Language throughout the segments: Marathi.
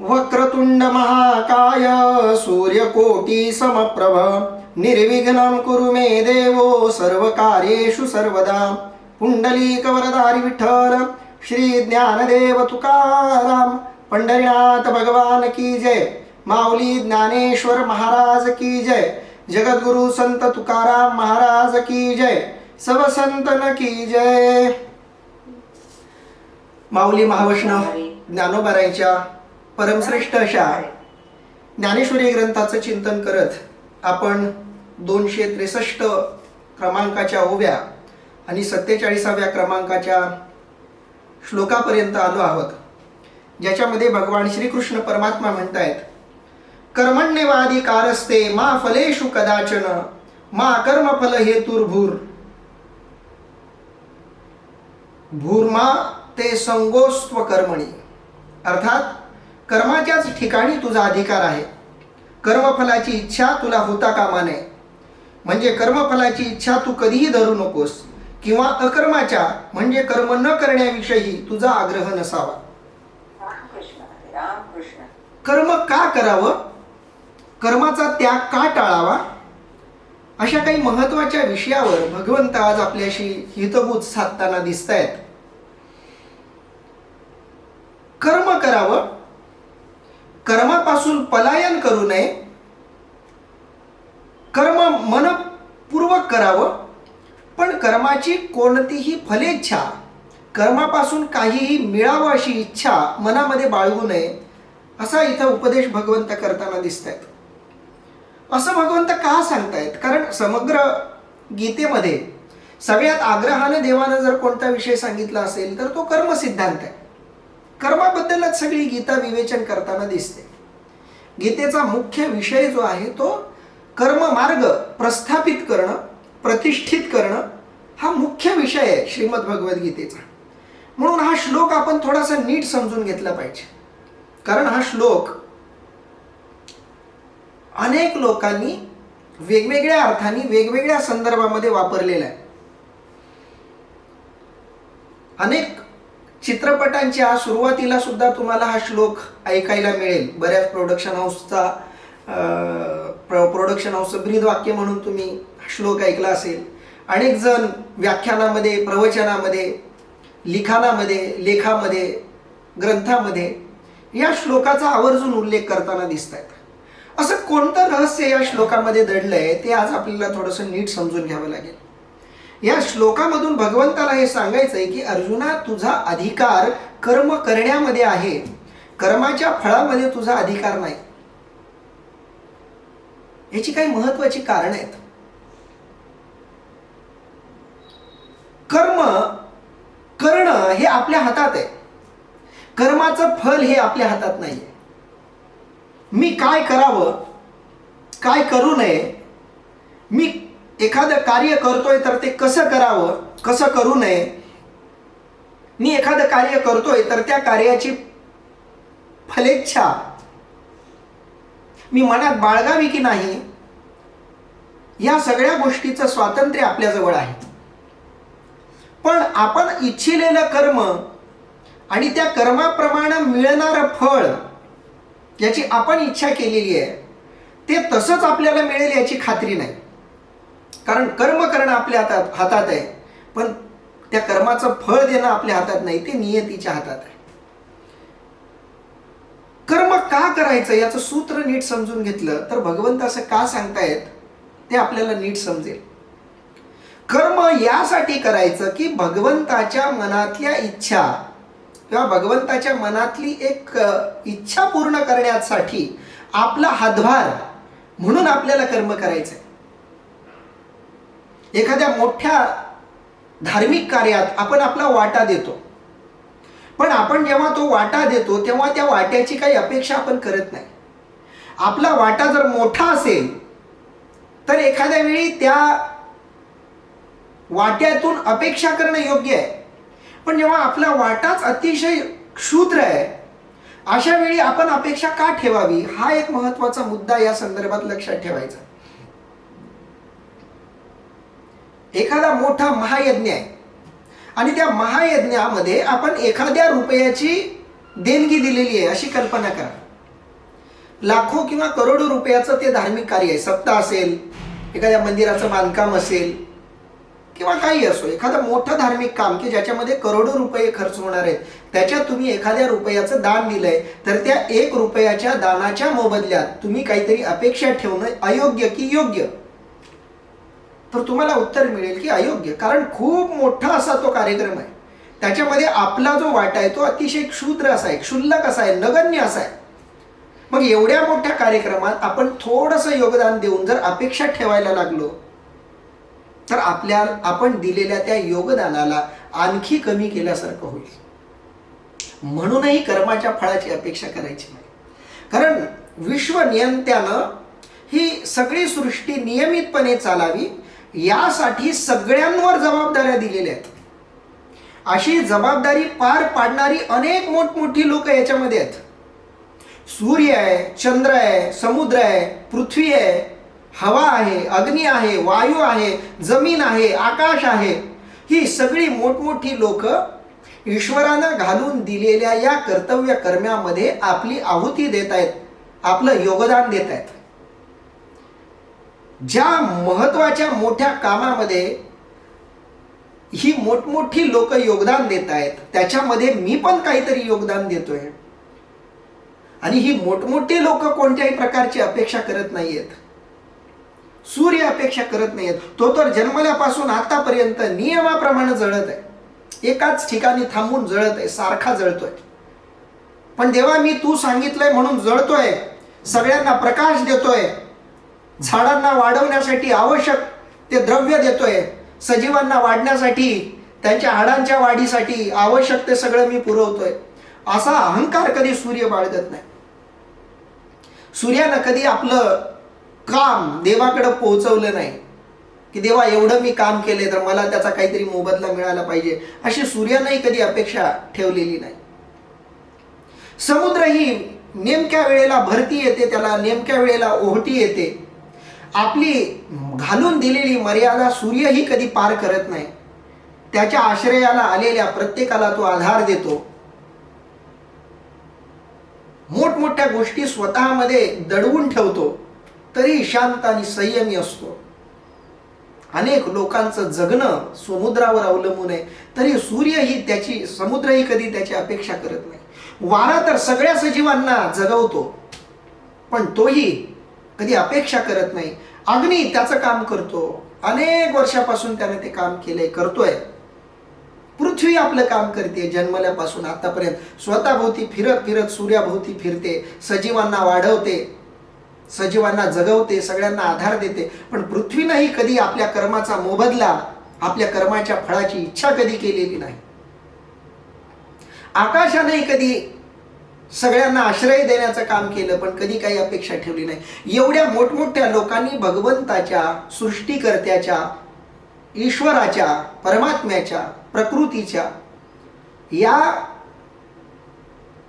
वक्रतुंड महाकाय सूर्यकोटी समप्रभ निर्विघ्नं कुरु मे देवो सर्वकार्येषु सर्वदा. पुंडलीक वरदारी विठ्ठल श्री ज्ञानदेव तुकाराम पंढरीनाथ भगवान की जय. माऊली ज्ञानेश्वर महाराज की जय. जगद्गुरु संत तुकाराम महाराज की जय. सब संतन की जय. माऊली महावैष्णव ज्ञानोबारायांच्या परमश्रेष्ठ अशा ज्ञानेश्वरी ग्रंथाचं चिंतन करत आपण 263 क्रमांकाच्या ओव्या आणि 47व्या क्रमांकाच्या श्लोकापर्यंत आलो आहोत, ज्याच्यामध्ये भगवान श्रीकृष्ण परमात्मा म्हणतायत, कर्मण्येवाधिकारस्ते मा फलेषु कदाचन मा कर्मफल हेतुर्भूर भूर्मा ते संगोस्त्व कर्मणी. अर्थात कर्माच्याच ठिकाणी तुझा अधिकार आहे. कर्मफलाची इच्छा तुला होता कामा नये. म्हणजे कर्मफलाची इच्छा तू कधीही धरू नकोस किंवा अकर्माच्या म्हणजे कर्म न करण्याविषयी तुझा आग्रह नसावा. कर्म का करावं, कर्माचा त्याग का टाळावा, अशा काही महत्वाच्या विषयावर भगवंत आज आपल्याशी हितगुज साधताना दिसतायत. कर्म करावं, कर्मापासून पलायन करू नये, कर्म मनपूर्वक करावं, पण कर्माची कोणतीही फलेच्छा, कर्मापासून काहीही मिळावं अशी इच्छा मनामध्ये बाळगू नये, असा इथं उपदेश भगवंत करताना दिसतायत. असं भगवंत का सांगतायत? कारण समग्र गीतेमध्ये सगळ्यात आग्रहाने देवानं जर कोणता विषय सांगितला असेल तर तो कर्म सिद्धांत आहे. कर्माबद्दलच सगळी गीता विवेचन करताना दिसते. गीतेचा मुख्य विषय जो आहे तो कर्म मार्ग प्रस्थापित करणं, प्रतिष्ठित करणं, हा मुख्य विषय आहे श्रीमद भगवद्गीतेचा. म्हणून हा श्लोक आपण थोडासा नीट समजून घेतला पाहिजे. कारण हा श्लोक अनेक लोकांनी वेगवेगळ्या अर्थाने वेगवेगळ्या संदर्भामध्ये वापरलेला आहे. अनेक चित्रपटांच्या सुरुवातीला सुद्धा तुम्हाला हा श्लोक ऐकायला मिळेल. बऱ्याच प्रोडक्शन हाऊसचं ब्रीद वाक्य म्हणून तुम्ही श्लोक ऐकला असेल. अनेक जण व्याख्यानामध्ये, प्रवचनामध्ये, लिखाणामध्ये, लेखामध्ये, ग्रंथामध्ये या श्लोकाचा आवर्जून उल्लेख करताना दिसत आहेत. असं कोणतं रहस्य या श्लोकामध्ये दडलंय ते आज आपल्याला थोडंसं नीट समजून घ्यावं लागेल. या श्लोकामधून भगवंताला हे सांगायचं आहे की अर्जुना, तुझा अधिकार कर्म करण्यामध्ये आहे, कर्माच्या फळामध्ये तुझा अधिकार नाही. याची काही महत्वाची कारण आहेत. कर्म करणं हे आपल्या हातात आहे, कर्माचं फल हे आपल्या हातात नाहीये. मी काय करावं, काय करू नये, मी एखादं कार्य करतोय तर ते कसं करावं, कसं करू नये, मी एखादं कार्य करतोय तर त्या कार्याची फलेच्छा मी मनात बाळगावी की नाही, या सगळ्या गोष्टीचं स्वातंत्र्य आपल्याजवळ आहे. पण आपण इच्छिलेलं कर्म आणि त्या कर्माप्रमाणे मिळणारं फळ याची आपण इच्छा केलेली आहे, ते तसंच आपल्याला मिळेल याची खात्री नाही. कारण कर्म करणं आपल्या हातात आहे, पण त्या कर्माचं फळ देणं आपल्या हातात नाही, ते नियतीच्या हातात आहे. कर्म का करायचं याचं सूत्र नीट समजून घेतलं तर भगवंत असं का सांगतायत ते आपल्याला नीट समजेल. कर्म यासाठी करायचं की भगवंताच्या मनातल्या इच्छा किंवा भगवंताच्या मनातली एक इच्छा पूर्ण करण्यासाठी आपला हातभार म्हणून आपल्याला कर्म करायचंय. एखाद्या मोठ्या धार्मिक कार्यात आपण आपला वाटा देतो, पण आपण जेव्हा तो वाटा देतो तेव्हा त्या वाट्याची काही अपेक्षा आपण करत नाही. आपला वाटा जर मोठा असेल तर एखाद्या वेळी त्या वाट्यातून अपेक्षा करणं योग्य आहे. पण जेव्हा आपला वाटाच अतिशय क्षुद्र आहे, अशा वेळी आपण अपेक्षा का ठेवावी, हा एक महत्वाचा मुद्दा या संदर्भात लक्षात ठेवायचा. एखादा मोठा महायज्ञ आहे आणि त्या महायज्ञामध्ये आपण एखाद्या रुपयाची देणगी दिलेली आहे अशी कल्पना करा. लाखो किंवा करोडो रुपयाचं ते धार्मिक कार्य आहे. सप्ताह असेल, एखाद्या मंदिराचं बांधकाम असेल किंवा काही असो, एखादं मोठं धार्मिक काम की ज्याच्यामध्ये करोडो रुपये खर्च होणार आहेत, त्याच्यात तुम्ही एखाद्या रुपयाचं दान दिलंय, तर त्या 1 रुपयाच्या दानाच्या मोबदल्यात तुम्ही काहीतरी अपेक्षा ठेवणं अयोग्य की योग्य? तर तुम्हाला उत्तर मिळेल की अयोग्य. कारण खूप मोठा असा तो कार्यक्रम आहे, त्याच्यामध्ये आपला जो वाटा आहे तो अतिशय क्षुद्र असा आहे, क्षुल्लक असा आहे, नगण्य असा आहे. मग एवढ्या मोठ्या कार्यक्रमात आपण थोडंसं योगदान देऊन जर अपेक्षा ठेवायला लागलो तर आपण दिलेल्या त्या योगदानाला आणखी कमी केल्यासारखं होईल. म्हणूनही कर्माच्या फळाची अपेक्षा करायची नाही. कारण विश्वनियंत्यानं ही सगळी सृष्टी नियमितपणे चालावी यासाठी सगळ्यांवर जबाबदाऱ्या दिलेल्या आहेत. अशी जबाबदारी पार पाडणारी अनेक मोठमोठी लोक याच्यामध्ये आहेत. सूर्य आहे, चंद्र आहे, समुद्र आहे, पृथ्वी आहे, हवा आहे, अग्नी आहे, वायू आहे, जमीन आहे, आकाश आहे. ही सगळी मोठमोठी लोक ईश्वरानं घालून दिलेल्या या कर्तव्य कर्म्यामध्ये आपली आहुती देत आहेत, आपलं योगदान देत आहेत. ज्या महत्वाच्या मोठ्या कामामध्ये ही मोठमोठी लोक योगदान देत आहेत त्याच्यामध्ये मी पण काहीतरी योगदान देतोय. आणि ही मोठमोठी लोक कोणत्याही प्रकारची अपेक्षा करत नाहीयेत. सूर्य अपेक्षा करत नाहीयेत, तो तर जन्मल्यापासून आतापर्यंत नियमाप्रमाणे जळत आहे, एकाच ठिकाणी थांबून जळत आहे, सारखा जळतोय. पण देवा मी तू सांगितलंय म्हणून जळतोय, सगळ्यांना प्रकाश देतोय, झाडांना वाढवण्यासाठी आवश्यक ते द्रव्य देतोय, सजीवांना वाढण्यासाठी, त्यांच्या हाडांच्या वाढीसाठी आवश्यक ते सगळं मी पुरवतोय, असा अहंकार कधी सूर्य बाळगत नाही. सूर्यानं कधी आपलं काम देवाकडे पोहोचवलं नाही की देवा एवढं मी काम केले तर मला त्याचा काहीतरी मोबदला मिळाला पाहिजे, अशी सूर्यानंही कधी अपेक्षा ठेवलेली नाही. समुद्र ही नेमक्या वेळेला भरती येते, त्याला नेमक्या वेळेला ओहटी येते. आपली घालून दिलेली मर्यादा सूर्यही कधी पार करत नाही. त्याच्या आश्रयाला आलेल्या प्रत्येकाला तो आधार देतो. मोठमोठ्या गोष्टी स्वतःमध्ये दडवून ठेवतो तरी शांत आणि संयमी असतो. अनेक लोकांचं जगणं समुद्रावर अवलंबून आहे, तरी समुद्रही कधी त्याची अपेक्षा करत नाही. वारा तर सगळ्या सजीवांना जगवतो, पण तोही कधी अपेक्षा करत नाही. अग्नी त्याचं काम करतो, अनेक वर्षापासून त्याने ते काम केलंय, करतोय. पृथ्वी आपलं काम करते, जन्मल्यापासून आतापर्यंत स्वतःभोवती फिरत फिरत सूर्याभोवती फिरते, सजीवांना वाढवते, सजीवांना जगवते, सगळ्यांना आधार देते. पण पृथ्वीनंही कधी आपल्या कर्माचा मोबदला, आपल्या कर्माच्या फळाची इच्छा कधी केलेली नाही. आकाशानेही कधी सगळ्यांना आश्रय देण्याचं काम केलं, पण कधी काही अपेक्षा ठेवली नाही. एवढ्या मोठमोठ्या लोकांनी भगवंताच्या, सृष्टीकर्त्याच्या, ईश्वराच्या, परमात्म्याच्या, प्रकृतीच्या या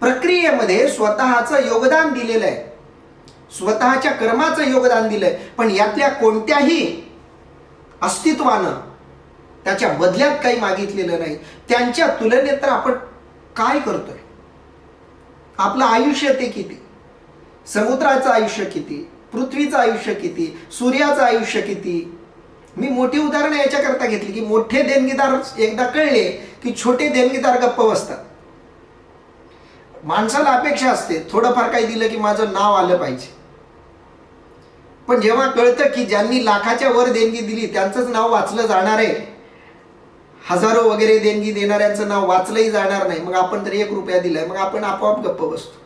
प्रक्रियेमध्ये स्वतःचं योगदान दिलेलं आहे, स्वतःच्या कर्माचं योगदान दिलंय. पण यातल्या कोणत्याही अस्तित्वानं त्याच्या बदल्यात काही मागितलेलं नाही. त्यांच्या तुलनेत तर आपण काय करतोय? आपलं आयुष्य ते किती, समुद्राचं आयुष्य किती, पृथ्वीचं आयुष्य किती, सूर्याचं आयुष्य किती. मी मोठी उदाहरणं याच्याकरता घेतली की मोठे देणगीदार एकदा कळले की छोटे देणगीदार गप्प बसतात. माणसाला अपेक्षा असते थोडंफार काही दिलं की माझं नाव आलं पाहिजे, पण जेव्हा कळतं की ज्यांनी लाखाच्या वर देणगी दिली त्यांचंच नाव वाचलं जाणार आहे, हजारो वगैरे देणगी देणाऱ्यांचं नाव वाचलंही जाणार नाही, मग आपण तर 1 रुपया दिलाय, मग आपण आपोआप गप्प बसतो.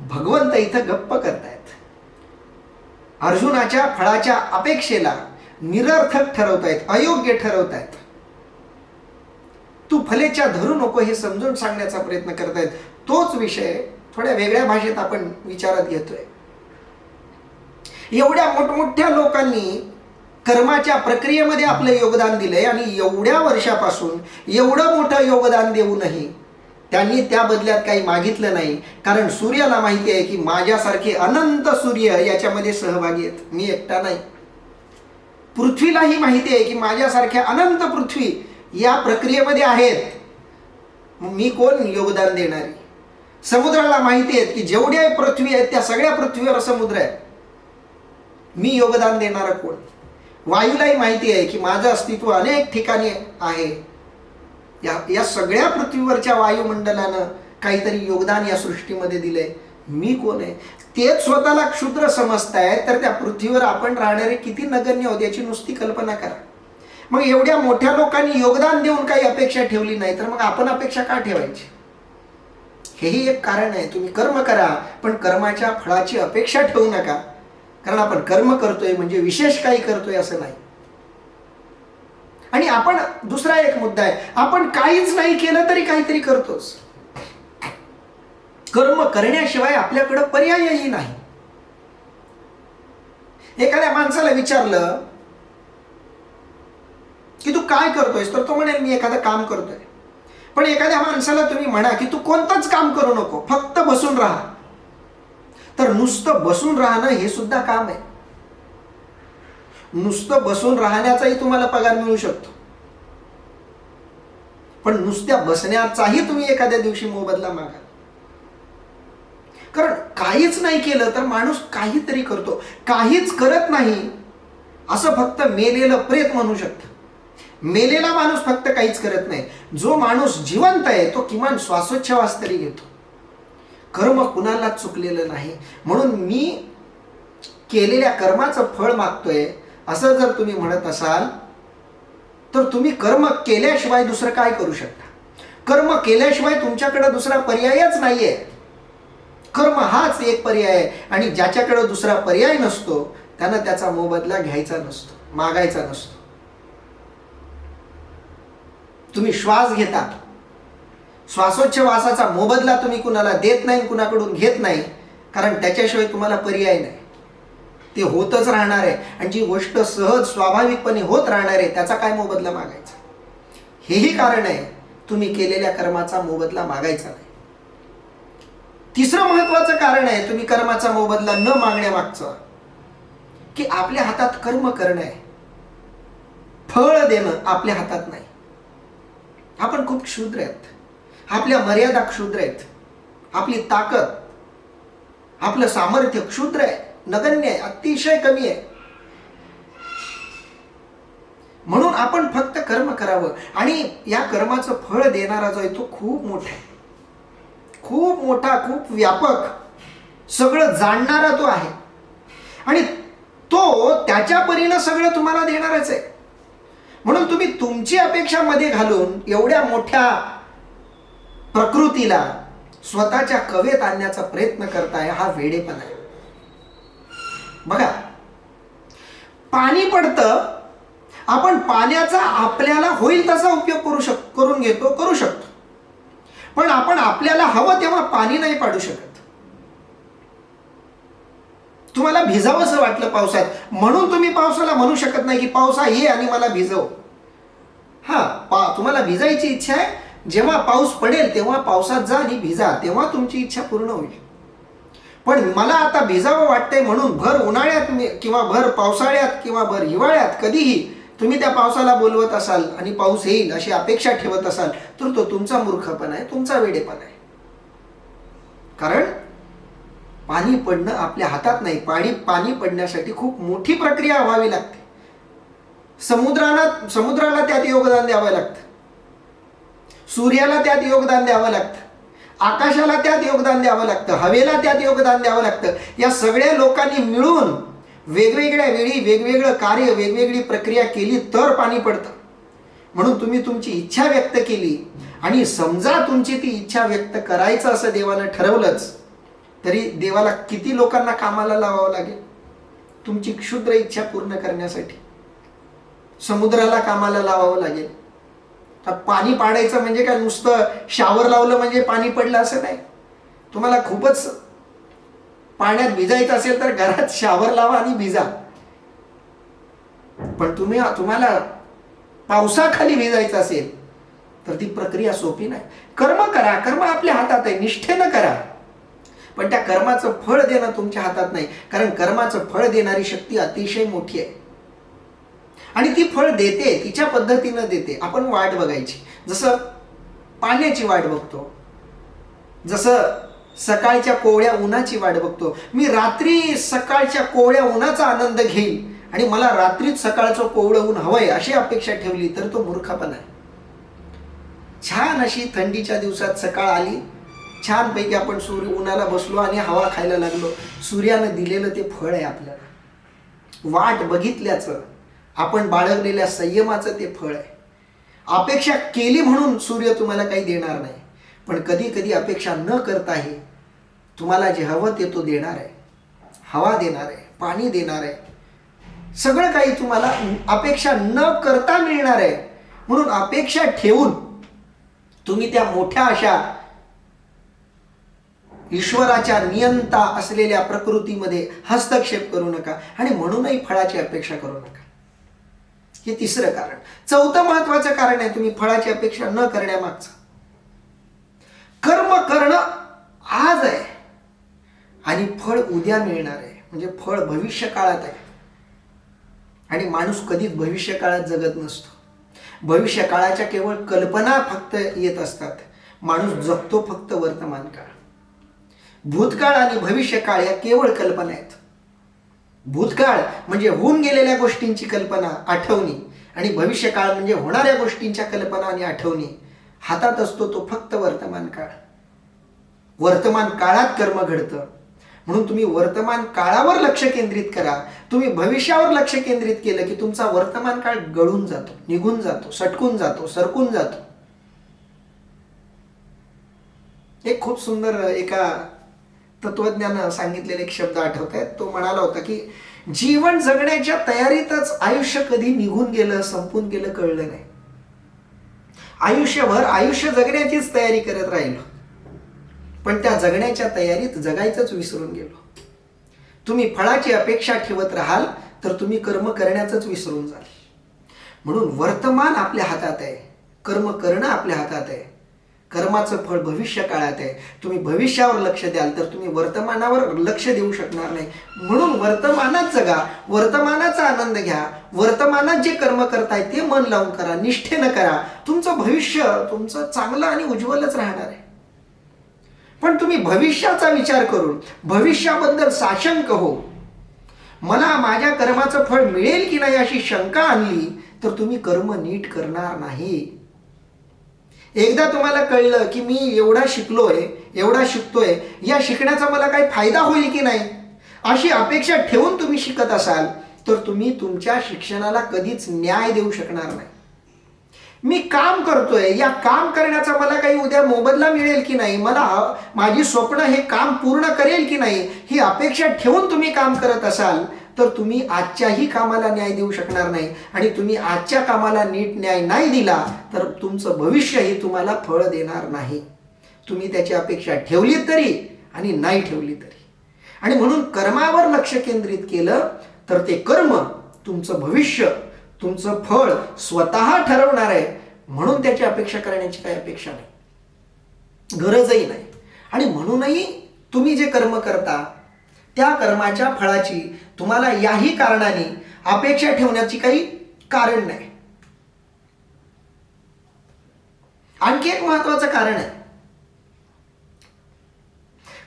भगवंत इथं गप्प करतायत. अर्जुनाच्या फळाच्या अपेक्षेला निरर्थक ठरवतायत, अयोग्य ठरवतायत. तू फलेच्छा धरू नको हे समजून सांगण्याचा प्रयत्न करतायत. तोच विषय थोड्या वेगळ्या भाषेत आपण विचारात घेतोय. एवढ्या मोठमोठ्या लोकांनी कर्माच्या प्रक्रियेमध्ये आपलं योगदान दिलंय आणि एवढ्या वर्षापासून एवढं मोठं योगदान देऊनही त्यांनी त्या बदल्यात काही मागितलं नाही. कारण सूर्याला माहिती आहे की माझ्यासारखे अनंत सूर्य याच्यामध्ये सहभागी आहेत, मी एकटा नाही. पृथ्वीलाही माहिती आहे की माझ्यासारख्या अनंत पृथ्वी या प्रक्रियेमध्ये आहेत, मग मी कोण योगदान देणारी. समुद्राला माहिती आहे की जेवढ्या पृथ्वी आहेत त्या सगळ्या पृथ्वीवर समुद्र आहे, मी योगदान देणारा कोण. वायूलाही माहिती आहे की माझं अस्तित्व अनेक ठिकाणी आहे, या सगळ्या पृथ्वीवरच्या वायुमंडलानं काहीतरी योगदान या सृष्टीमध्ये दिलंय, मी कोण आहे. तेच स्वतःला क्षुद्र समजतायत, तर त्या पृथ्वीवर आपण राहणारे किती नगण्य होते याची नुसती कल्पना करा. मग एवढ्या मोठ्या लोकांनी योगदान देऊन काही अपेक्षा ठेवली नाही, तर मग आपण अपेक्षा का ठेवायची. हेही एक कारण आहे. तुम्ही कर्म करा, पण कर्माच्या फळाची अपेक्षा ठेवू नका. कारण आपण कर्म करतोय म्हणजे विशेष काही करतोय असं नाही. आणि आपण दुसरा एक मुद्दा आहे, आपण काहीच नाही केलं तरी काहीतरी करतोच. कर्म करण्याशिवाय आपल्याकडे पर्यायही नाही. एखाद्या माणसाला विचारलं की तू काय करतोयस, तर तो म्हणेल मी एखादं काम करतोय. पण एखाद्या माणसाला तुम्ही म्हणा की तू कोणतंच काम करू नको, फक्त बसून राहा, तर नुसतं बसून राहणं हे सुद्धा काम आहे. नुसतं बसून राहण्याचाही तुम्हाला पगार मिळू शकतो, पण नुसत्या बसण्याचाही तुम्ही एखाद्या दिवशी मोबदला मागा. कारण काहीच नाही केलं तर माणूस काहीतरी करतो. काहीच करत नाही असं फक्त मेलेलं प्रेत म्हणू शकतं. मेलेला माणूस फक्त काहीच करत नाही. जो माणूस जिवंत आहे तो किमान श्वासोच्छवास तरी घेतो. कर्म कुणालाच चुकलेलं नाही. म्हणून मी केलेल्या कर्माचं फळ मागतोय असं जर तुम्ही म्हणत असाल, तर तुम्ही कर्म केल्याशिवाय दुसरं काय करू शकता. कर्म केल्याशिवाय तुमच्याकडे दुसरा पर्यायच नाहीये. कर्म हाच एक पर्याय आहे, आणि ज्याच्याकडे दुसरा पर्याय नसतो त्यानं त्याचा मोबदला घ्यायचा नसतो, मागायचा नसतो. तुम्ही श्वास घेता, श्वासोच्छवासाचा मोबदला तुम्ही कुणाला देत नाही, कुणाकडून घेत नाही, कारण त्याच्याशिवाय तुम्हाला पर्याय नाही. ते होतच राहणार आहे, आणि जी गोष्ट सहज स्वाभाविकपणे होत राहणार आहे त्याचा काय मोबदला मागायचा. हेही कारण आहे तुम्ही केलेल्या कर्माचा मोबदला मागायचा नाही. तिसरं महत्वाचं कारण आहे तुम्ही कर्माचा मोबदला न मागण्यामागचं, की आपल्या हातात कर्म करणं आहे, फळ देणं आपल्या हातात नाही. आपण खूप क्षुद्र आहेत, आपल्या मर्यादा क्षुद्र आहेत, आपली ताकद, आपलं सामर्थ्य क्षुद्र आहे, नगण्य आहे, अतिशय कमी आहे. म्हणून आपण फक्त कर्म करावं, आणि या कर्माचं फळ देणारा जो आहे तो खूप मोठा आहे, खूप मोठा, खूप व्यापक, सगळं जाणणारा तो आहे, आणि तो त्याच्या परीनं सगळं तुम्हाला देणारच आहे. म्हणून तुम्ही तुमची अपेक्षा मध्ये घालून एवढ्या मोठ्या प्रकृतीला स्वतःच्या कवेत आणण्याचा प्रयत्न करताय, हा वेडेपणा आहे. बघा, पाणी पडतं, आपण पाण्याचा आपल्याला होईल तसा उपयोग करू शकतो, पण आपण आपल्याला हवं तेव्हा पाणी नाही पाडू शकत. तुम्हाला भिजावंसं वाटलं पावसात, म्हणून तुम्ही पावसाला म्हणू शकत नाही की पावसा ये आणि मला भिजव. तुम्हाला भिजायची इच्छा आहे, जेव्हा पाऊस पडेल तेव्हा पावसात जा आणि भिजा, तेव्हा तुमची इच्छा पूर्ण होईल. पण मला आता भिजावं वाटतंय म्हणून भर उन्हाळ्यात किंवा भर पावसाळ्यात किंवा भर हिवाळ्यात कधीही तुम्ही त्या पावसाला बोलवत असाल आणि पाऊस येईल अशी अपेक्षा ठेवत असाल, तर तो तुमचा मूर्खपणा आहे, तुमचा वेडेपणा आहे. कारण पाणी पडणं आपल्या हातात नाही. पाणी पडण्यासाठी खूप मोठी प्रक्रिया व्हावी लागते. समुद्राला त्यात योगदान द्यावं लागतं, सूर्याला त्यात योगदान द्यावं लागतं, आकाशाला त्यात योगदान द्यावं लागतं, हवेला त्यात योगदान द्यावं लागतं. या सगळ्या लोकांनी मिळून वेगवेगळ्या वेळी वेगवेगळं कार्य, वेगवेगळी प्रक्रिया केली तर पाणी पडतं. म्हणून तुम्ही तुमची इच्छा व्यक्त केली, आणि समजा तुमची ती इच्छा व्यक्त करायचं असं देवानं ठरवलंच, तरी देवाला किती लोकांना कामाला लावावं लागेल तुमची क्षुद्र इच्छा पूर्ण करण्यासाठी. समुद्राला कामाला लावावं लागेल. पाणी पाडायचं म्हणजे काय नुसतं शावर लावलं म्हणजे पाणी पडलं असं नाही. तुम्हाला खूपच पाण्यात भिजायचं असेल तर घरात शावर लावा आणि भिजा. पण तुम्हाला पावसाखाली भिजायचं असेल तर ती प्रक्रिया सोपी नाही. कर्म करा, कर्म आपल्या हातात आहे, निष्ठेनं करा, पण त्या कर्माचं फळ देणं तुमच्या हातात नाही. कारण कर्माचं फळ देणारी शक्ती अतिशय मोठी आहे, आणि ती फळ देते, तिच्या पद्धतीनं देते. आपण वाट बघायची, जसं पाण्याची वाट बघतो, जसं सकाळच्या कोवळ्या उन्हाची वाट बघतो. मी रात्री सकाळच्या कोवळ्या उन्हाचा आनंद घेईल आणि मला रात्रीच सकाळचं कोवळं ऊन हवंय अशी अपेक्षा ठेवली तर तो मूर्खपणा आहे. छान अशी थंडीच्या दिवसात सकाळ आली, छानपैकी आपण उन्हाला बसलो आणि हवा खायला लागलो. सूर्यानं दिलेलं ते फळ आहे आपल्याला. वाट बघितल्याचं, आपण बाळगलेल्या संयमाचं ते फळ आहे. अपेक्षा केली म्हणून सूर्य तुम्हाला काही देणार नाही, पण कधी कधी अपेक्षा न करताही तुम्हाला जे हवं ते तो देणार आहे. हवा देणार आहे, पाणी देणार आहे, सगळं काही तुम्हाला अपेक्षा न करता मिळणार आहे. म्हणून अपेक्षा ठेवून तुम्ही त्या मोठ्या अशा ईश्वराच्या नियंता असलेल्या प्रकृतीमध्ये हस्तक्षेप करू नका आणि म्हणूनही फळाची अपेक्षा करू नका. हे तिसरं कारण. चौथं महत्वाचं कारण आहे तुम्ही फळाची अपेक्षा न करण्यामागचं. कर्म करणं आज आहे आणि फळ उद्या मिळणार आहे, म्हणजे फळ भविष्य काळात आहे. आणि माणूस कधीच भविष्य काळात जगत नसतो. भविष्य काळाच्या केवळ कल्पना फक्त येत असतात. माणूस जगतो फक्त वर्तमान काळ. भूतकाळ आणि भविष्य काळ या केवळ कल्पना आहेत. भूतकाळ म्हणजे होऊन गेलेल्या गोष्टींची कल्पना, आठवणी, आणि भविष्य काळ म्हणजे होणाऱ्या गोष्टींच्या कल्पना आणि आठवणी. हातात असतो तो फक्त वर्तमान काळ. वर्तमान काळात कर्म घडतं. म्हणून तुम्ही वर्तमान काळावर लक्ष केंद्रित करा. तुम्ही भविष्यावर लक्ष केंद्रित केलं की तुमचा वर्तमान काळ गळून जातो, निघून जातो, सटकून जातो, सरकून जातो. एक खूप सुंदर एका तत्वज्ञानं सांगितलेले एक शब्द आठवत आहेत. तो म्हणाला होता की जीवन जगण्याच्या तयारीतच आयुष्य कधी निघून गेलं, संपून गेलं कळलं नाही. आयुष्यभर आयुष्य जगण्याचीच तयारी करत राहिलो, पण त्या जगण्याच्या तयारीत जगायचंच विसरून गेलो. तुम्ही फळाची अपेक्षा ठेवत राहाल तर तुम्ही कर्म करण्याचंच विसरून जाल. म्हणून वर्तमान आपल्या हातात आहे, कर्म करणं आपल्या हातात आहे. कर्माचं फळ भविष्य काळात आहे. तुम्ही भविष्यावर लक्ष द्याल तर तुम्ही वर्तमानावर लक्ष देऊ शकणार नाही. म्हणून वर्तमानात जगा, वर्तमानाचा आनंद घ्या. वर्तमानात जे कर्म करताय ते मन लावून करा, निष्ठेनं करा. तुमचं भविष्य तुमचं चांगलं आणि उज्ज्वलच राहणार आहे. पण तुम्ही भविष्याचा विचार करून भविष्याबद्दल साशंक हो, मला माझ्या कर्माचं फळ मिळेल की नाही अशी शंका आणली तर तुम्ही कर्म नीट करणार नाही. एकदा तुम्हाला कळलं की मी एवढा शिकलोय, एवढा शिकतोय, या शिकण्याचा मला काही फायदा होईल की नाही अशी अपेक्षा ठेवून तुम्ही शिकत असाल तर तुम्ही तुमच्या शिक्षणाला कधीच न्याय देऊ शकणार नाही. मी काम करतोय, या काम करण्याचा मला काही उद्या मोबदला मिळेल की नाही, मला माझी स्वप्न हे काम पूर्ण करेल की नाही ही अपेक्षा ठेवून तुम्ही काम करत असाल तर तुम्ही आजच्याही कामाला न्याय देऊ शकणार नाही. आणि तुम्ही आजच्या कामाला नीट न्याय नाही दिला तर तुमचं भविष्यही तुम्हाला फळ देणार नाही. तुम्ही त्याची अपेक्षा ठेवली तरी आणि नाही ठेवली तरी. आणि म्हणून कर्मावर लक्ष केंद्रित केलं तर ते कर्म तुमचं भविष्य, तुमचं फळ स्वतः ठरवणार आहे. म्हणून त्याची अपेक्षा करण्याची काही अपेक्षा नाही, गरजही नाही. आणि म्हणूनही तुम्ही जे कर्म करता त्या कर्माच्या फळाची तुम्हाला याही कारणाने अपेक्षा ठेवण्याची काही कारण नाही. आणखी एक महत्वाचं कारण आहे,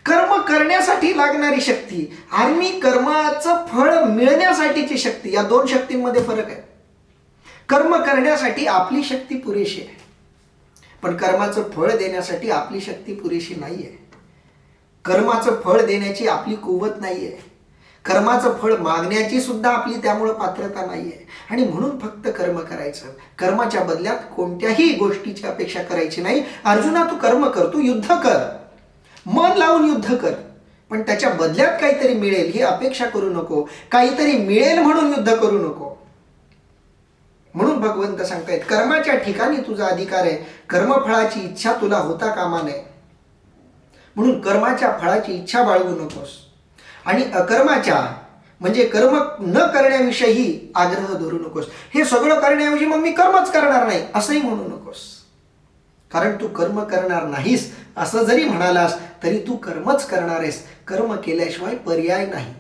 कर्म करण्यासाठी लागणारी शक्ती आणि कर्माचं फळ मिळण्यासाठीची शक्ती, या दोन शक्तींमध्ये फरक आहे. कर्म करण्यासाठी आपली शक्ती पुरेशी आहे, पण कर्माचं फळ देण्यासाठी आपली शक्ती पुरेशी नाहीये. कर्माचं फळ देण्याची आपली कुवत नाहीये. कर्माचं फळ मागण्याची सुद्धा आपली त्यामुळे पात्रता नाहीये. आणि म्हणून फक्त कर्म करायचं, कर्माच्या बदल्यात कोणत्याही गोष्टीची अपेक्षा करायची नाही. अर्जुना, तू कर्म कर, तू युद्ध कर, मन लावून युद्ध कर, पण त्याच्या बदल्यात काहीतरी मिळेल ही अपेक्षा करू नको. काहीतरी मिळेल म्हणून युद्ध करू नको. म्हणून भगवंत सांगतायत कर्माच्या ठिकाणी तुझा अधिकार आहे, कर्मफळाची इच्छा तुला होता कामा नये. म्हणून कर्माच्या फळाची इच्छा बाळगू नकोस आणि अकर्माच्या म्हणजे कर्म न करण्याविषयी आग्रह धरू नकोस. हे सगळं करण्याऐवजी मग मी कर्मच करणार नाही असंही म्हणू नकोस. कारण तू कर्म करणार नाहीस असं जरी म्हणालास तरी तू कर्मच करणार आहेस. कर्म केल्याशिवाय पर्याय नाही.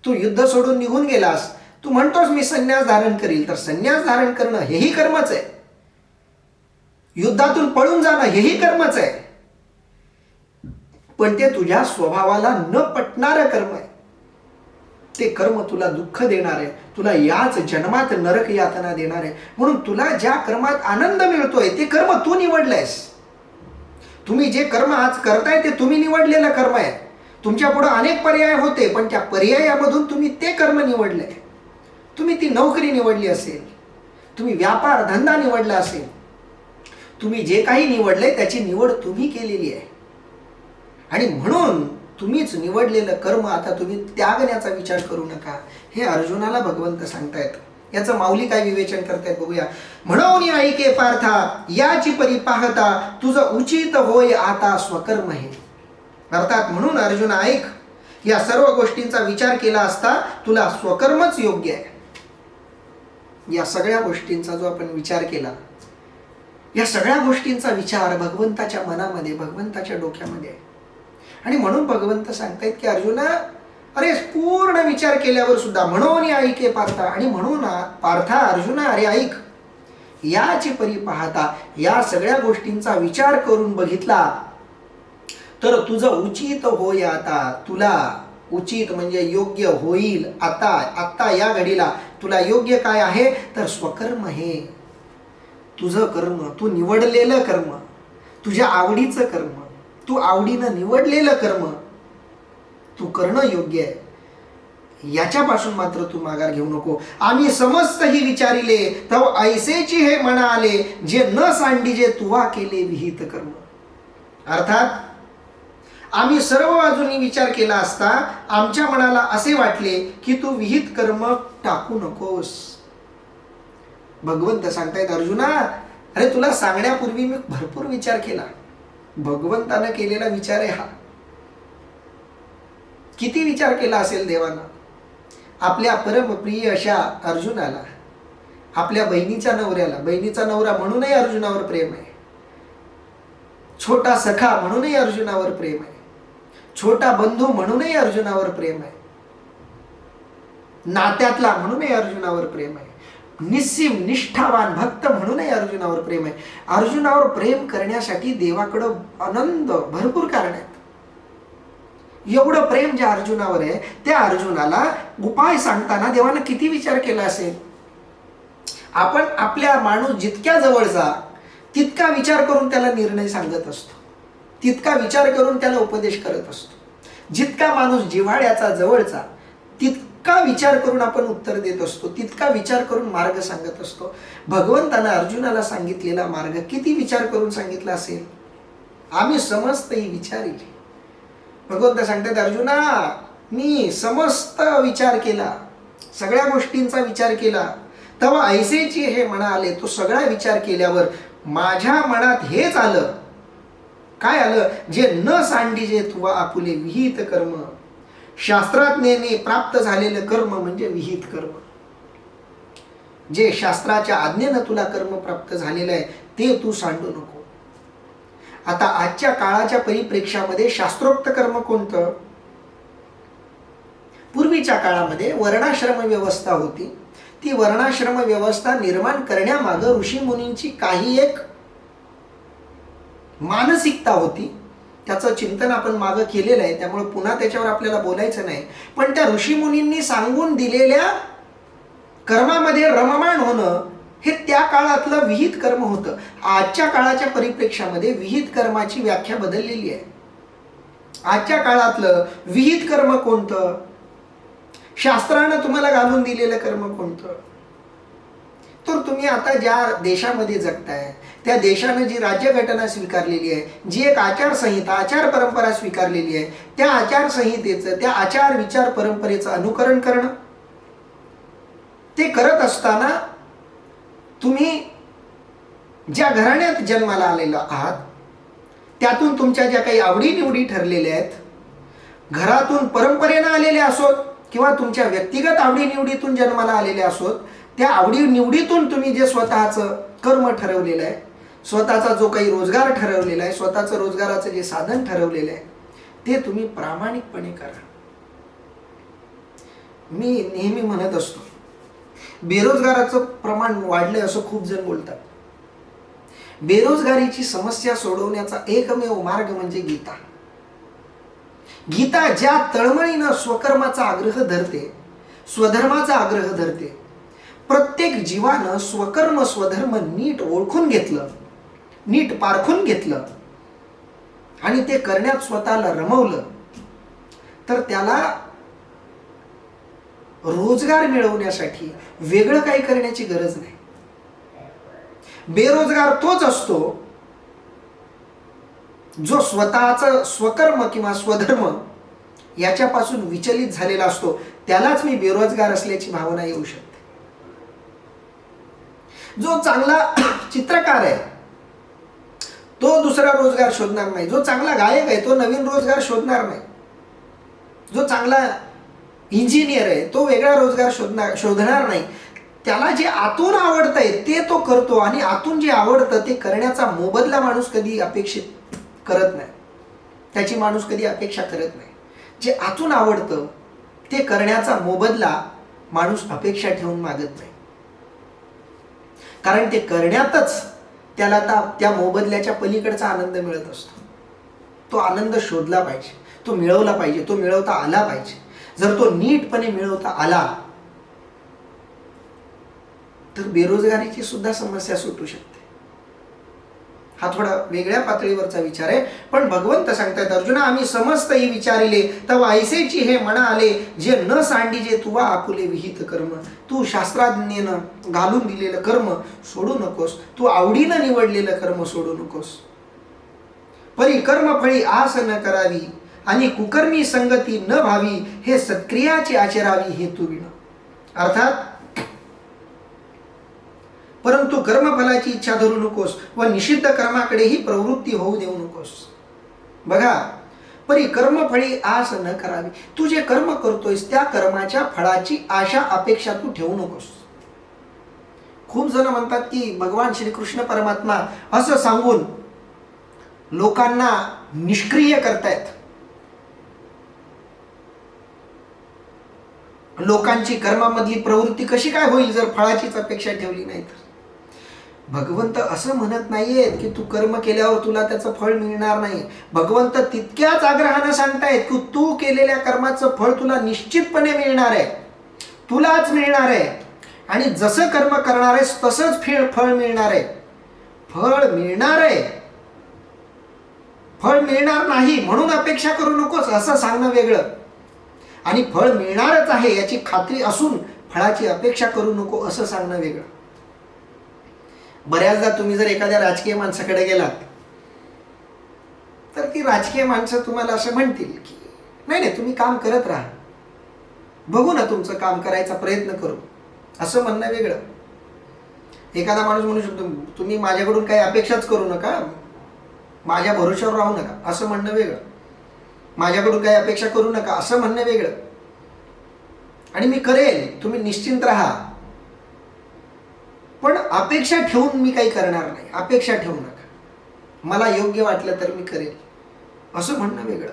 तू युद्ध सोडून निघून गेलास, तू म्हणतोस मी संन्यास धारण करील, तर संन्यास धारण करणं हेही कर्मच आहे. युद्धातून पळून जाणं हेही कर्मच आहे. पण ते तुझ्या स्वभावाला न पटणारं कर्म आहे. ते कर्म तुला दुःख देणार आहे, तुला याच जन्मात नरक यातना देणार आहे. म्हणून तुला ज्या कर्मात आनंद मिळतोय ते कर्म तू निवडलंयस. तुम्ही जे कर्म आज करताय ते तुम्ही निवडलेलं कर्म आहे. तुमच्या पुढे अनेक पर्याय होते, पण त्या पर्यायामधून तुम्ही ते कर्म निवडलंय. तुम्ही ती नोकरी निवडली असेल, तुम्ही व्यापार धंदा निवडला असेल, तुम्ही जे काही निवडलंय त्याची निवड तुम्ही केलेली आहे. आणि म्हणून तुम्हीच निवडलेलं कर्म आता तुम्ही त्यागण्याचा विचार करू नका, हे अर्जुनाला भगवंत सांगतायत. याचं माऊली काय विवेचन करतायत बघूया. म्हणून ऐके पार्था याची परी पाहता तुझं उचित होय आता स्वकर्म हे. अर्थात म्हणून अर्जुन ऐक, या सर्व गोष्टींचा विचार केला असता तुला स्वकर्मच योग्य आहे. या सगळ्या गोष्टींचा जो आपण विचार केला, या सगळ्या गोष्टींचा विचार भगवंताच्या मनामध्ये, भगवंताच्या डोक्यामध्ये आहे. आणि म्हणून भगवंत सांगतायत की अर्जुना, अरे पूर्ण विचार केल्यावर सुद्धा म्हणून ऐके पार्था, आणि म्हणून पार्था अर्जुना अरे ऐक, याची परी पाहता या सगळ्या गोष्टींचा विचार करून बघितला तर तुझं उचित होय आता. तुला उचित म्हणजे योग्य होईल आता, आत्ता या घडीला तुला योग्य काय आहे तर स्वकर्म हे. तुझं कर्म, तू निवडलेलं कर्म, तुझ्या आवडीचं कर्म, तू आवडीनं निवडलेलं कर्म तू करणं योग्य आहे. याच्यापासून मात्र तू माघार घेऊ नको. आम्ही समस्त ही विचारिले तव ऐसेची हे म्हणा आले, जे न सांडिजे तुवा केले विहित कर्म. अर्थात आम्ही सर्व बाजूंनी विचार केला असता आमच्या मनाला असे वाटले की तू विहित कर्म टाकू नकोस. भगवंत सांगतायत अर्जुना, अरे तुला सांगण्यापूर्वी मी भरपूर विचार केला. भगवंतानं केलेला विचार आहे हा. किती विचार केला असेल देवानं. आपल्या परमप्रिय अशा अर्जुनाला, आपल्या बहिणीच्या नवऱ्याला, बहिणीचा नवरा म्हणूनही अर्जुनावर प्रेम आहे, छोटा सखा म्हणूनही अर्जुनावर प्रेम आहे, छोटा बंधू म्हणूनही अर्जुनावर प्रेम आहे, नात्यातला म्हणूनही अर्जुनावर प्रेम आहे, निस्सीम निष्ठावान भक्त म्हणूनही अर्जुनावर प्रेम आहे. अर्जुनावर प्रेम करण्यासाठी देवाकडं आनंद भरपूर कारण आहेत. एवढं प्रेम ज्या अर्जुनावर आहे त्या अर्जुनाला उपाय सांगताना देवानं किती विचार केला असेल. आपण आपल्या माणूस जितक्या जवळचा तितका विचार करून त्याला निर्णय सांगत असतो, तितका विचार करून त्याला उपदेश करत असतो. जितका माणूस जिव्हाळ्याचा जवळचा तितका विचार करून आपण उत्तर देत असतो, तितका विचार करून मार्ग सांगत असतो. भगवंतानं अर्जुनाला सांगितलेला मार्ग किती विचार करून सांगितला असेल. आम्ही समस्त ही विचारिले. भगवंत सांगतात अर्जुना, मी समस्त विचार केला, सगळ्या गोष्टींचा विचार केला. तेव्हा ऐसेची हे म्हणा आले. तो सगळा विचार केल्यावर माझ्या मनात हेच आलं. काय आलं? जे न सांडिजे तुवा आपुले विहित कर्म. शास्त्राज्ञेने प्राप्त झालेलं कर्म म्हणजे विहित कर्म. जे शास्त्राच्या आज्ञेनं तुला कर्म प्राप्त झालेलं आहे ते तू सांडू नको. आता आजच्या काळाच्या परिप्रेक्षामध्ये शास्त्रोक्त कर्म कोणतं? पूर्वीच्या काळामध्ये वर्णाश्रम व्यवस्था होती. ती वर्णाश्रम व्यवस्था निर्माण करण्यामागं ऋषी मुनींची काही एक मानसिकता होती. त्याचं चिंतन आपण मागं केलेलं आहे, त्यामुळे पुन्हा त्याच्यावर आपल्याला बोलायचं नाही. पण त्या ऋषी मुनींनी सांगून दिलेल्या कर्मामध्ये रममाण होणं हे त्या काळातलं विहित कर्म होतं. आजच्या काळाच्या परिप्रेक्षामध्ये विहित कर्माची व्याख्या बदललेली आहे. आजच्या काळातलं विहित कर्म कोणतं? शास्त्रानं तुम्हाला घालून दिलेलं कर्म कोणतं? तर तुम्ही आता ज्या देशामध्ये जगताय त्या देशानं जी राज्यघटना स्वीकारलेली आहे, जी एक आचारसंहिता, आचार परंपरा स्वीकारलेली आहे, त्या आचारसंहितेचं, त्या आचार विचार परंपरेचं अनुकरण करणं. ते करत असताना तुम्ही ज्या घराण्यात जन्माला आलेला आहात त्यातून तुमच्या ज्या काही आवडीनिवडी ठरलेल्या आहेत, घरातून परंपरेनं आलेल्या असोत किंवा तुमच्या व्यक्तिगत आवडीनिवडीतून जन्माला आलेल्या असोत, त्या आवडीनिवडीतून तुम्ही जे स्वतःचं कर्म ठरवलेलं आहे, स्वतःचा जो काही रोजगार ठरवलेला आहे, स्वतःचं रोजगाराचं जे साधन ठरवलेलं आहे ते तुम्ही प्रामाणिकपणे करा. मी नेहमी म्हणत असतो, बेरोजगाराचं प्रमाण वाढलंय असं खूप जण बोलतात. बेरोजगारीची समस्या सोडवण्याचा एकमेव मार्ग म्हणजे गीता. गीता ज्या तळमळीनं स्वकर्माचा आग्रह धरते, स्वधर्माचा आग्रह धरते, प्रत्येक जीवानं स्वकर्म स्वधर्म नीट ओळखून घेतलं, नीट पारखून घेतलं आणि ते करण्यात स्वतःला रमवलं, तर त्याला रोजगार मिळवण्यासाठी वेगळं काही करण्याची गरज नाही. बेरोजगार तोच असतो जो स्वतःचं स्वकर्म किंवा स्वधर्म याच्यापासून विचलित झालेला असतो. त्यालाच मी बेरोजगार असल्याची भावना येऊ शकते. जो चांगला चित्रकार आहे तो दुसरा रोजगार शोधणार नाही. जो चांगला गायक आहे तो नवीन रोजगार शोधणार नाही. जो चांगला इंजिनियर आहे तो वेगळा रोजगार शोधणार नाही. त्याला जे आतून आवडतंय ते तो करतो आणि आतून जे आवडतं ते करण्याचा मोबदला माणूस कधी अपेक्षित करत नाही. त्याची माणूस कधी अपेक्षा करत नाही. जे आतून आवडतं ते करण्याचा मोबदला माणूस अपेक्षा ठेवून मागत नाही. कारण ते करण्यातच त्याला त्या मोबदल्याच्या पलीकडचा आनंद मिळत असतो. तो आनंद शोधला पाहिजे, तो मिळवला पाहिजे, तो मिळवता आला पाहिजे. जर तो नीटपणे मिळवता आला तर बेरोजगारीची सुद्धा समस्या सुटू शकते. हा थोडा वेगळ्या पातळीवरचा विचार आहे. पण भगवंत सांगतात, अर्जुना आम्ही समस्त ही विचारिले तव ऐसेची हे म्हणा आले, जे न सांडीजे तुवा आपुले विहित कर्म. तू शास्त्राज्ञेनं घालून दिलेलं कर्म सोडू नकोस, तू आवडीनं निवडलेलं कर्म सोडू नकोस. परी कर्म फळी आस न करावी आणि कुकर्मी संगती न भावी, हे सत्क्रियाची आचरावी हे तू विण. अर्थात परंतु कर्मफलाची इच्छा धरू नकोस व निषिद्ध कर्माकडेही प्रवृत्ती होऊ देऊ नकोस. बघा, परी कर्मफळी आस न करावी. तू जे कर्म करतोयस त्या कर्माच्या फळाची आशा अपेक्षा तू ठेवू नकोस. खूप जण म्हणतात की भगवान श्रीकृष्ण परमात्मा असं सांगून लोकांना निष्क्रिय करतायत. लोकांची कर्मामधली प्रवृत्ती कशी काय होईल जर फळाचीच अपेक्षा ठेवली नाही तर. भगवंत असं म्हणत नाहीयेत की तू कर्म केल्यावर तुला त्याचं फळ मिळणार नाही. भगवंत तितक्याच आग्रहानं सांगतायत की तू केलेल्या कर्माचं फळ तुला निश्चितपणे मिळणार आहे, तुलाच मिळणार आहे. आणि जसं कर्म करणार आहेस तसंच फळ मिळणार आहे. फळ मिळणार आहे, फळ मिळणार नाही म्हणून अपेक्षा करू नकोस असं सांगणं वेगळं, आणि फळ मिळणारच आहे याची खात्री असून फळाची अपेक्षा करू नको असं सांगणं वेगळं. बऱ्याचदा तुम्ही जर एखाद्या राजकीय माणसाकडे गेलात तर ती राजकीय माणसं तुम्हाला असं म्हणतील की नाही नाही तुम्ही काम करत राहा, बघू ना तुमचं काम करायचा प्रयत्न करू, असं म्हणणं वेगळं. एखादा माणूस म्हणू शकतो तुम्ही माझ्याकडून काही अपेक्षाच करू नका, माझ्या भरोश्यावर राहू नका, असं म्हणणं वेगळं. माझ्याकडून काही अपेक्षा करू नका असं म्हणणं वेगळं. आणि मी करेल, तुम्ही निश्चिंत राहा, पण अपेक्षा ठेवून मी काही करणार नाही, अपेक्षा ठेवू नका, मला योग्य वाटलं तर मी करेल असं म्हणणं वेगळं.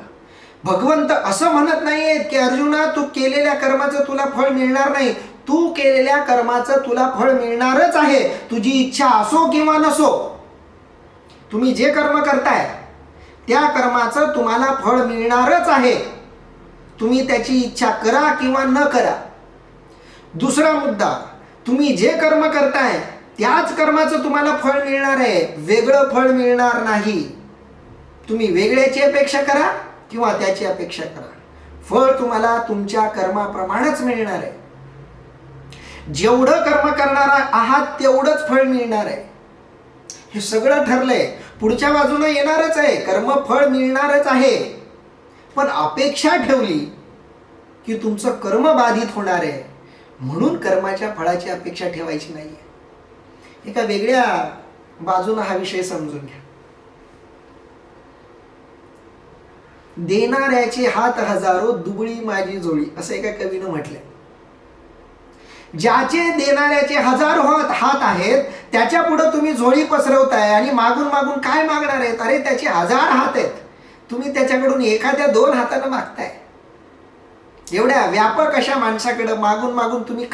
भगवंत असं म्हणत नाहीयेत की अर्जुना तू केलेल्या कर्माचं तुला फळ मिळणार नाही. तू केलेल्या कर्माचं तुला फळ मिळणारच आहे, तुझी इच्छा असो किंवा नसो. तुम्ही जे कर्म करताय त्या कर्माचं तुम्हाला फळ मिळणारच आहे, तुम्ही त्याची इच्छा करा किंवा न करा. दुसरा मुद्दा, तुम्ही जे कर्म करताय त्याच कर्माचं तुम्हाला फळ मिळणार आहे, वेगळं फळ मिळणार नाही. तुम्ही वेगळ्याची अपेक्षा करा किंवा त्याची अपेक्षा करा, फळ तुम्हाला तुमच्या कर्माप्रमाणेच मिळणार आहे. जेवढं कर्म करणार आहात तेवढंच फळ मिळणार आहे. हे सगळं ठरलंय, पुढच्या बाजूने येणारच आहे, कर्म फळ मिळणारच आहे. पण अपेक्षा ठेवली की तुमचं कर्म बाधित होणार आहे म्हणून कर्माच्या फळाची अपेक्षा ठेवायची नाहीये. एका वेगळ्या बाजूने हा विषय समजून घ्या. देणाऱ्याचे हात हजारो दुबळी माझी जोडी असं एका कवीनं म्हटलंय. ज्याचे देणाऱ्याचे हजारो हात आहेत त्याच्या पुढे तुम्ही झोळी पसरवताय आणि मागून मागून काय मागणार आहेत. अरे त्याचे 1000 हात आहेत, तुम्ही त्याच्याकडून एखाद्या 2 हाताने मागताय. एवढ्या व्यापक अशा माणसाकडे मागून मागून तुम्ही